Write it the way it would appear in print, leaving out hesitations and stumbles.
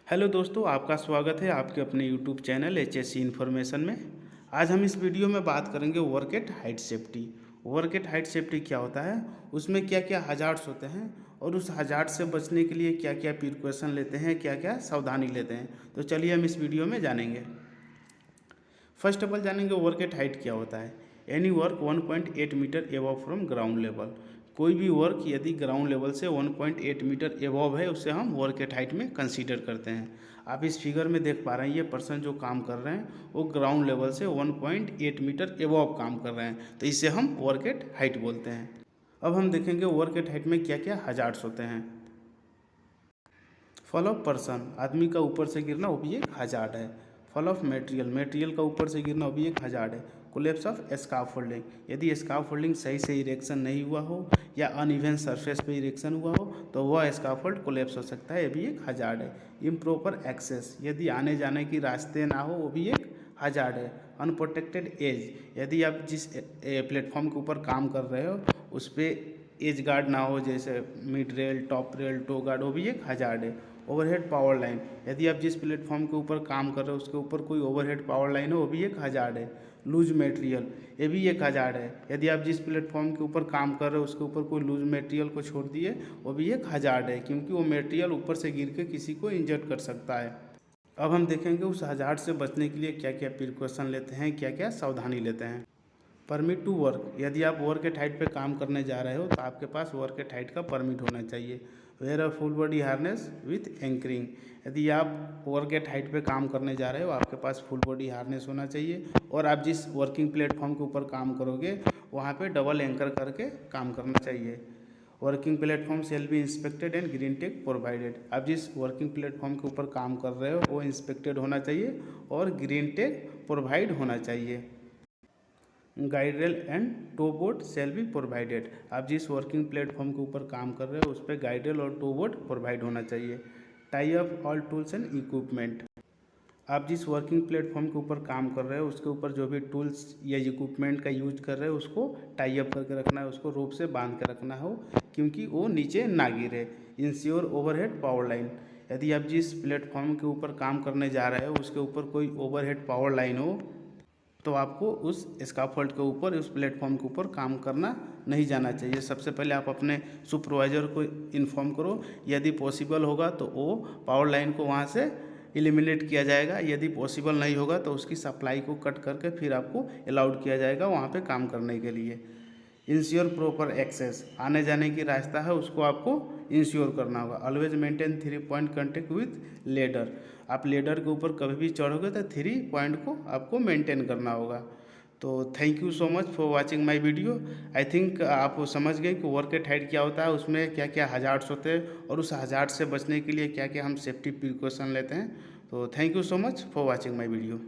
Hello दोस्तों, आपका स्वागत है आपके अपने यूट्यूब चैनल HSC इन्फॉर्मेशन में। आज हम इस वीडियो में बात करेंगे work at height safety. Work at height safety क्या होता है, उसमें क्या क्या हजार्ड्स होते हैं और उस हजार्ड से बचने के लिए क्या क्या प्रिकॉशन लेते हैं, क्या क्या सावधानी लेते हैं। तो चलिए हम इस वीडियो में जानेंगे। फर्स्ट ऑफ ऑल जानेंगे वर्क एट हाइट क्या होता है। Any work 1.8 metre above from ground level. कोई भी वर्क यदि ग्राउंड लेवल से 1.8 मीटर एबव है उसे हम वर्क एट हाइट में कंसीडर करते हैं। आप इस फिगर में देख पा रहे हैं, ये पर्सन जो काम कर रहे हैं वो ग्राउंड लेवल से 1.8 मीटर एबव काम कर रहे हैं, तो इसे हम वर्क एट हाइट बोलते हैं। अब हम देखेंगे वर्क एट हाइट में क्या क्या हजार्ड्स होते हैं। फॉल ऑफ पर्सन, आदमी का ऊपर से गिरना वो भी एक हजार्ड है। फॉल ऑफ मटेरियल, मटेरियल का ऊपर से गिरना वो भी एक हजार्ड है। कोलेप्स ऑफ स्काफोल्डिंग, यदि स्काफोल्डिंग सही से इरेक्शन नहीं हुआ हो या अनइवन सरफेस पे इरेक्शन हुआ हो तो वह स्काफोल्ड कोलेप्स हो सकता है, ये भी एक हजार्ड है। इम्प्रॉपर एक्सेस, यदि आने जाने की रास्ते ना हो वो भी एक हजार्ड है। अनप्रोटेक्टेड एज, यदि आप जिस प्लेटफॉर्म के ऊपर काम कर रहे हो उस पर एज गार्ड ना हो, जैसे mid rail, top rail, toe guard, वो भी एक हजार्ड है। ओवरहेड पावर लाइन, यदि आप जिस प्लेटफॉर्म के ऊपर काम कर रहे हो उसके ऊपर कोई ओवरहेड पावर लाइन है वो भी एक हजार्ड है। लूज मटेरियल, ये भी एक हजार्ड है। यदि आप जिस प्लेटफॉर्म के ऊपर काम कर रहे हो उसके ऊपर कोई लूज मटेरियल को छोड़ दिए वो भी एक हजार्ड है, क्योंकि वो मटेरियल ऊपर से गिर के किसी को इंजर्ड कर सकता है। अब हम देखेंगे उस हजार्ड से बचने के लिए क्या क्या प्रिकॉशन लेते हैं, क्या क्या सावधानी लेते हैं। परमिट टू वर्क, यदि आप वर्क एट हाइट पे काम करने जा रहे हो तो आपके पास वर्क एट हाइट का परमिट होना चाहिए। Wear a full body harness with anchoring, यदि आप वर्क एट हाइट पे काम करने जा रहे हो आपके पास फुल बॉडी हार्नेस होना चाहिए और आप जिस वर्किंग प्लेटफॉर्म के ऊपर काम करोगे वहाँ पे डबल एंकर करके काम करना चाहिए। Working platform shall be inspected and green tag provided, आप जिस वर्किंग प्लेटफॉर्म के ऊपर काम कर रहे हो वो इंस्पेक्टेड होना चाहिए और ग्रीन टेक प्रोवाइड होना चाहिए। Guide rail and toe board shall be provided, आप जिस वर्किंग प्लेटफॉर्म के ऊपर काम कर रहे हो उस पर गाइड रेल और टो बोट प्रोवाइड होना चाहिए। Tie up all tools and equipment, आप जिस वर्किंग प्लेटफॉर्म के ऊपर काम कर रहे हो उसके ऊपर जो भी टूल्स या इक्विपमेंट का यूज कर रहे हो उसको टाई अप करके रखना है, उसको रोप से बांध के रखना हो क्योंकि वो नीचे ना गिरे। इंश्योर ओवरहेड पावर लाइन, यदि आप जिस प्लेटफॉर्म के ऊपर काम करने जा रहे हो उसके ऊपर कोई ओवरहेड पावर लाइन हो तो आपको उस स्काफोल्ड के ऊपर, उस प्लेटफॉर्म के ऊपर काम करना नहीं जाना चाहिए। सबसे पहले आप अपने सुपरवाइज़र को इन्फॉर्म करो, यदि पॉसिबल होगा तो वो पावर लाइन को वहाँ से एलिमिनेट किया जाएगा, यदि पॉसिबल नहीं होगा तो उसकी सप्लाई को कट करके फिर आपको अलाउड किया जाएगा वहाँ पे काम करने के लिए। इंश्योर प्रॉपर एक्सेस, आने जाने की रास्ता है उसको आपको इंश्योर करना होगा। Always maintain 3 point contact with ladder, आप लेडर के ऊपर कभी भी चढ़ोगे तो 3 पॉइंट को आपको मेंटेन करना होगा। तो thank you so much for watching my video. I think आप समझ गए कि वर्क एट हाइट क्या होता है, उसमें क्या क्या हजार्ड्स होते हैं और उस हजार्ड से बचने के लिए क्या क्या हम सेफ्टी प्रिकॉशन लेते हैं। तो thank you so much for watching my video.